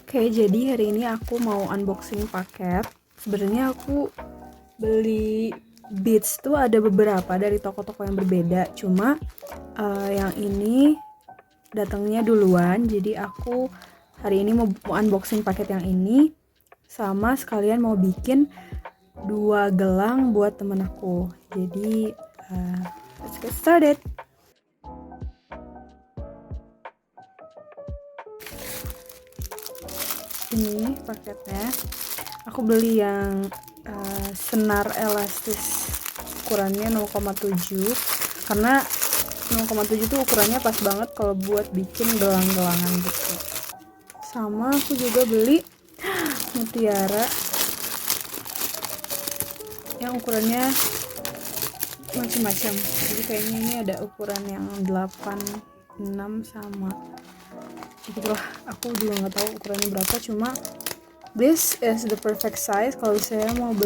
Oke, jadi hari ini aku mau unboxing paket. Sebenarnya aku beli beads tuh ada beberapa dari toko-toko yang berbeda. Cuma yang ini datangnya duluan. Jadi aku hari ini mau unboxing paket yang ini, sama sekalian mau bikin 2 gelang buat temen aku. Jadi let's get started. Ini paketnya. Aku beli yang senar elastis ukurannya 0,7 karena 0,7 tuh ukurannya pas banget kalau buat bikin gelang-gelangan gitu. Sama aku juga beli mutiara yang ukurannya macam-macam. Jadi kayaknya ini ada ukuran yang 8, 6 sama gitulah. Aku juga nggak tahu ukurannya berapa, cuma this is the perfect size kalau saya mau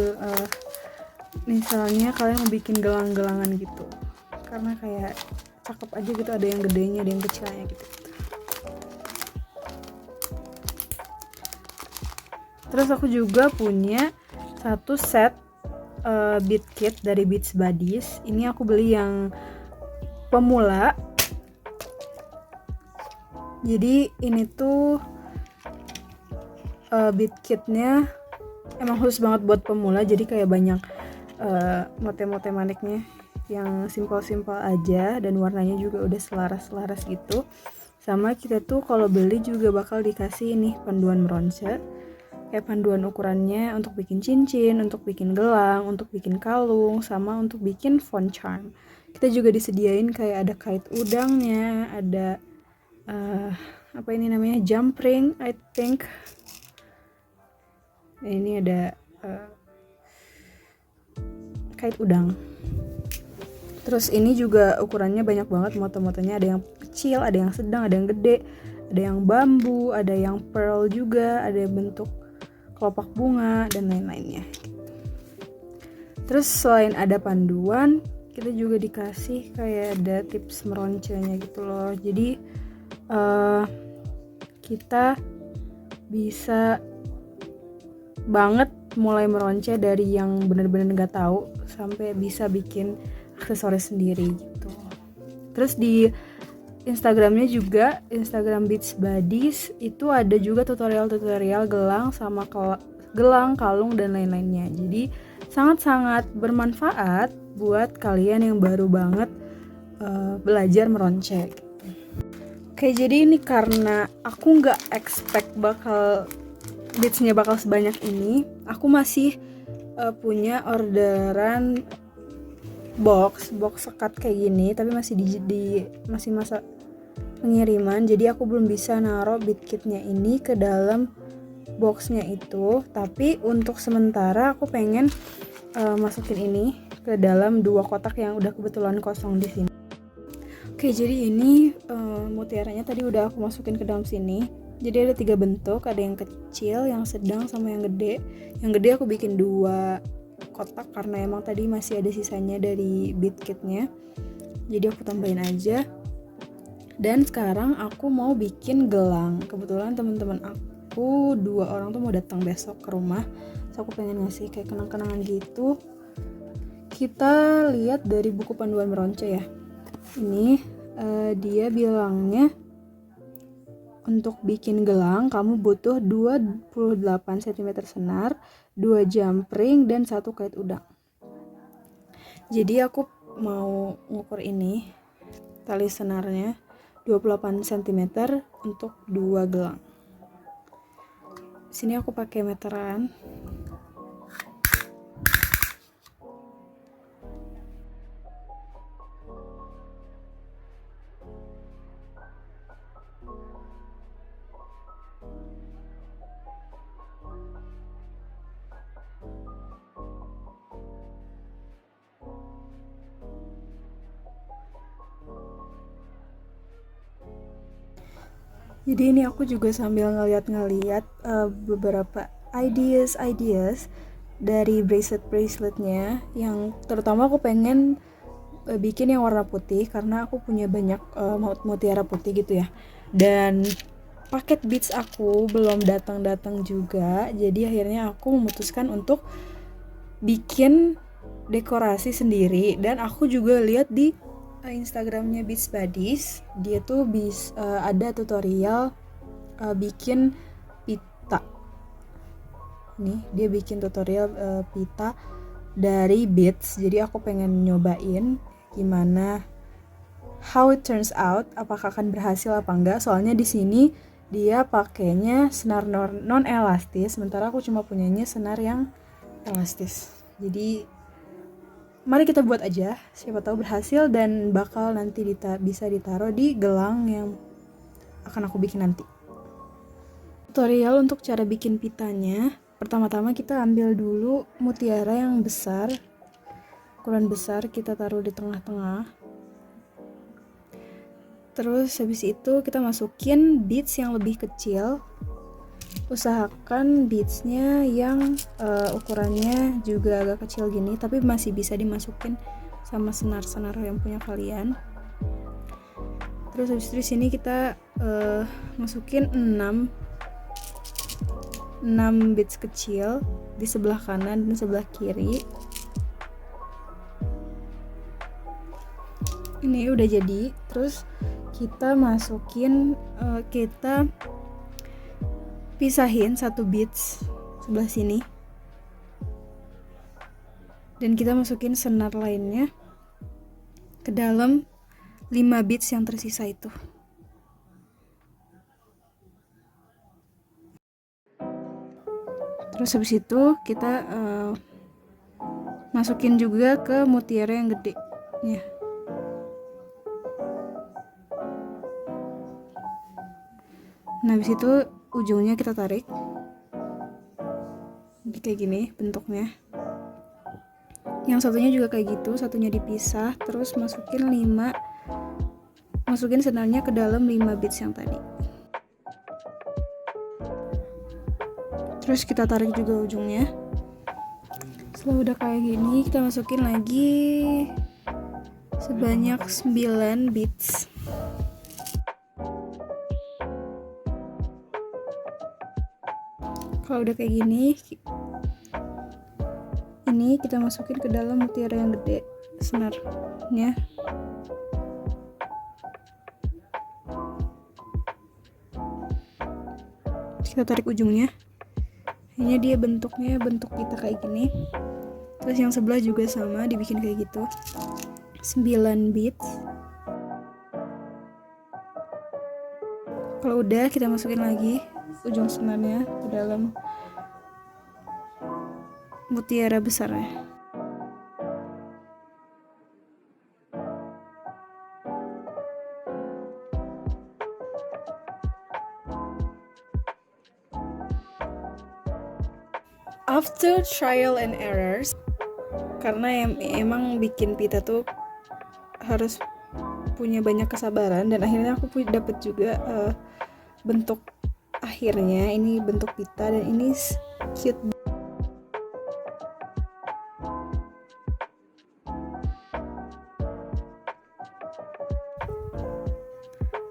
misalnya kalian mau bikin gelang-gelangan gitu, karena kayak cakep aja gitu, ada yang gedenya ada yang kecilnya gitu. Terus aku juga punya satu set bead kit dari Beats Buddies. Ini aku beli yang pemula. Jadi ini tuh bead kitnya emang khusus banget buat pemula. Jadi kayak banyak motif-motif maniknya yang simpel-simpel aja, dan warnanya juga udah selaras-selaras gitu. Sama kita tuh kalau beli juga bakal dikasih nih panduan meronce, kayak panduan ukurannya untuk bikin cincin, untuk bikin gelang, untuk bikin kalung, sama untuk bikin phone charm. Kita juga disediain kayak ada kait udangnya, ada apa ini namanya, jump ring I think. Ini ada kait udang. Terus ini juga ukurannya banyak banget, moto-motonya ada yang kecil, ada yang sedang, ada yang gede, ada yang bambu, ada yang pearl juga, ada yang bentuk kelopak bunga dan lain-lainnya. Terus selain ada panduan, kita juga dikasih kayak ada tips meroncenya gitu loh. Jadi kita bisa banget mulai meronce dari yang bener-bener nggak tahu sampai bisa bikin aksesoris sendiri gitu. Terus di Instagramnya juga, Instagram Beats Buddies, itu ada juga tutorial-tutorial gelang sama gelang, kalung dan lain-lainnya. Jadi sangat-sangat bermanfaat buat kalian yang baru banget belajar meronce. Oke, jadi ini karena aku nggak expect beadsnya bakal sebanyak ini. Aku masih punya orderan box sekat kayak gini, tapi masih masih masa pengiriman. Jadi aku belum bisa naruh bead kitnya ini ke dalam boxnya itu. Tapi untuk sementara aku pengen masukin ini ke dalam 2 kotak yang udah kebetulan kosong di sini. Oke, jadi ini mutiaranya tadi udah aku masukin ke dalam sini. Jadi ada 3 bentuk, ada yang kecil, yang sedang, sama yang gede. Yang gede aku bikin 2 kotak karena emang tadi masih ada sisanya dari bead kitnya. Jadi aku tambahin aja. Dan sekarang aku mau bikin gelang. Kebetulan teman-teman aku 2 orang tuh mau datang besok ke rumah. So aku pengen ngasih kayak kenang-kenangan gitu. Kita lihat dari buku panduan meronce ya. Ini dia bilangnya untuk bikin gelang kamu butuh 28 cm senar, 2 jump ring, dan 1 kait udang. Jadi aku mau ngukur ini tali senarnya 28 cm untuk 2 gelang. Sini aku pakai meteran. Jadi ini aku juga sambil ngeliat beberapa ideas dari braceletnya, yang terutama aku pengen bikin yang warna putih karena aku punya banyak mutiara putih gitu ya. Dan paket beads aku belum datang-datang juga, jadi akhirnya aku memutuskan untuk bikin dekorasi sendiri. Dan aku juga lihat di Instagramnya Beats Buddies, dia tuh ada tutorial bikin pita. Nih dia bikin tutorial pita dari beads, jadi aku pengen nyobain gimana, how it turns out, apakah akan berhasil apa enggak. Soalnya di sini dia pakainya senar non elastis, sementara aku cuma punyanya senar yang elastis. Jadi mari kita buat aja, siapa tahu berhasil dan bakal nanti bisa ditaruh di gelang yang akan aku bikin nanti. Tutorial untuk cara bikin pitanya. Pertama-tama kita ambil dulu mutiara yang besar, ukuran besar, kita taruh di tengah-tengah. Terus habis itu kita masukin beads yang lebih kecil. Usahakan beadsnya yang ukurannya juga agak kecil gini, tapi masih bisa dimasukin sama senar-senar yang punya kalian. Terus habis itu di sini kita masukin 6 beads kecil di sebelah kanan dan sebelah kiri. Ini udah jadi. Terus kita masukin, kita pisahin satu beads sebelah sini dan kita masukin senar lainnya ke dalam 5 beads yang tersisa itu. Terus habis itu kita masukin juga ke mutiara yang gede ya. Nah habis itu ujungnya kita tarik jadi kayak gini bentuknya. Yang satunya juga kayak gitu, satunya dipisah. Terus masukin senarnya ke dalam 5 beads yang tadi. Terus kita tarik juga ujungnya. Setelah udah kayak gini, kita masukin lagi sebanyak 9 beads. Kalau udah kayak gini, ini kita masukin ke dalam mutiara yang gede senarnya. Kita tarik ujungnya. Ini dia bentuknya bentuk pita kayak gini. Terus yang sebelah juga sama, dibikin kayak gitu. 9 beads. Kalau udah, kita masukin lagi ujung senarnya ke dalam mutiara besarnya. After trial and errors, karena emang bikin pita tuh harus punya banyak kesabaran, dan akhirnya aku dapet juga bentuk akhirnya. Ini bentuk pita dan ini cute.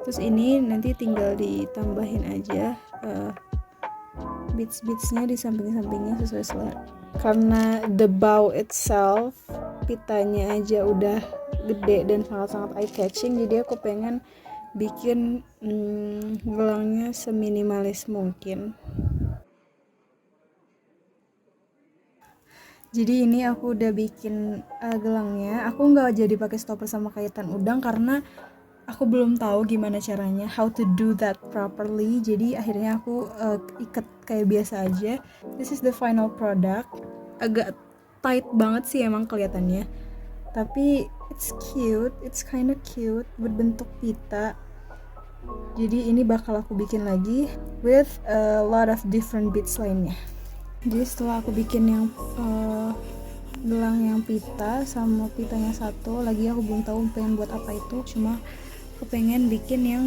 Terus ini nanti tinggal ditambahin aja beads-beadsnya di samping-sampingnya sesuai selera. Karena the bow itself, pitanya aja udah gede dan sangat-sangat eye catching, jadi aku pengen bikin gelangnya seminimalis mungkin. Jadi ini aku udah bikin gelangnya. Aku nggak jadi pakai stopper sama kaitan udang karena aku belum tahu gimana caranya, how to do that properly. Jadi akhirnya aku ikat kayak biasa aja. This is the final product. Agak tight banget sih emang kelihatannya, tapi it's cute, it's kinda cute, berbentuk pita. Jadi ini bakal aku bikin lagi with a lot of different beads lainnya. Jadi setelah aku bikin yang gelang yang pita sama pitanya satu lagi, aku belum tahu pengen buat apa itu, cuma aku pengen bikin yang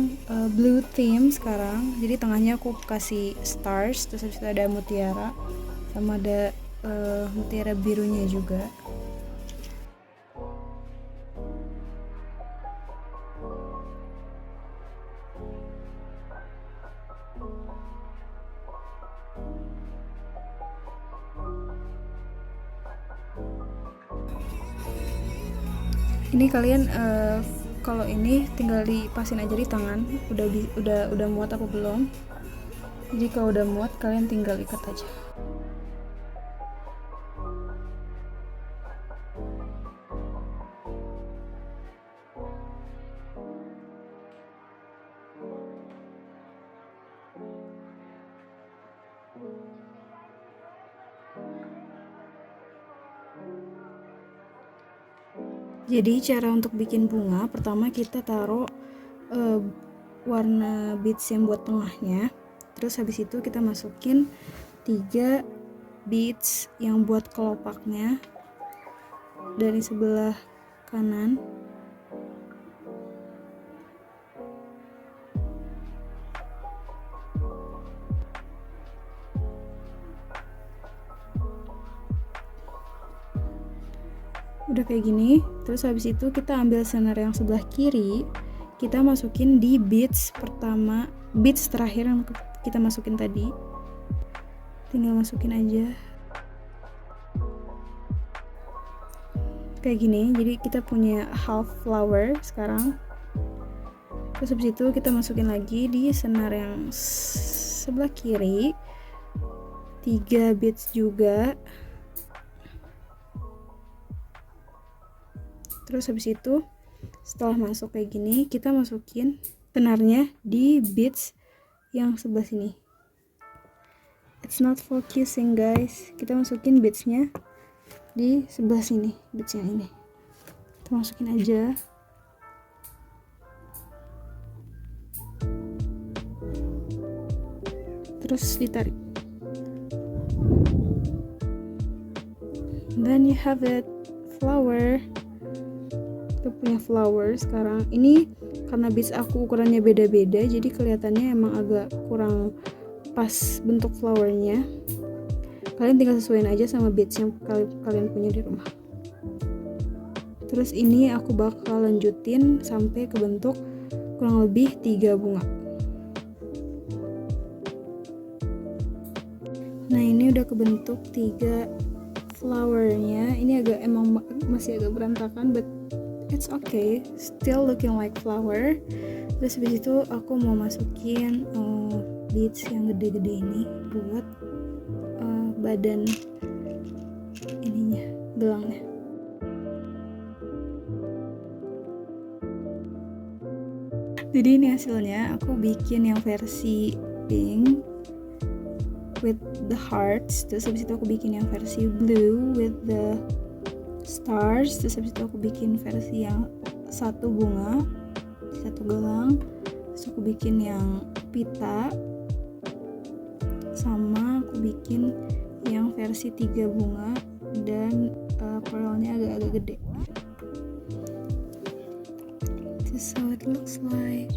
blue theme sekarang. Jadi tengahnya aku kasih stars, terus habis itu ada mutiara sama ada mutiara birunya juga. Ini kalian kalau ini tinggal dipasin aja di tangan, udah muat apa belum. Jadi kalau udah muat kalian tinggal ikat aja. Jadi cara untuk bikin bunga, pertama kita taruh warna beads yang buat tengahnya. Terus habis itu kita masukin 3 beads yang buat kelopaknya dari sebelah kanan. Udah kayak gini. Terus habis itu kita ambil senar yang sebelah kiri, kita masukin di beads pertama, beads terakhir yang kita masukin tadi. Tinggal masukin aja kayak gini. Jadi kita punya half flower sekarang. Terus habis itu kita masukin lagi di senar yang sebelah kiri 3 beads juga. Terus habis itu setelah masuk kayak gini, kita masukin senarnya di beads yang sebelah sini. It's not focusing guys. Kita masukin beadsnya di sebelah sini, beads yang ini kita masukin aja. Terus ditarik. Then you have it, flower. Kita punya flower sekarang. Ini karena beads aku ukurannya beda-beda, jadi kelihatannya emang agak kurang pas bentuk flowernya. Kalian tinggal sesuaiin aja sama beads yang kalian punya di rumah. Terus ini aku bakal lanjutin sampai ke bentuk kurang lebih 3 bunga. Nah ini udah kebentuk 3 flowernya. Ini emang masih agak berantakan, but it's okay, still looking like flower. Terus habis itu aku mau masukin beads yang gede-gede ini buat badan ininya, gelangnya. Jadi ini hasilnya. Aku bikin yang versi pink with the hearts. Terus habis itu aku bikin yang versi blue with the stars. Terus habis itu aku bikin versi yang 1 bunga, 1 gelang. Terus aku bikin yang pita, sama aku bikin yang versi 3 bunga dan pearlnya agak-agak gede. This is how it looks like.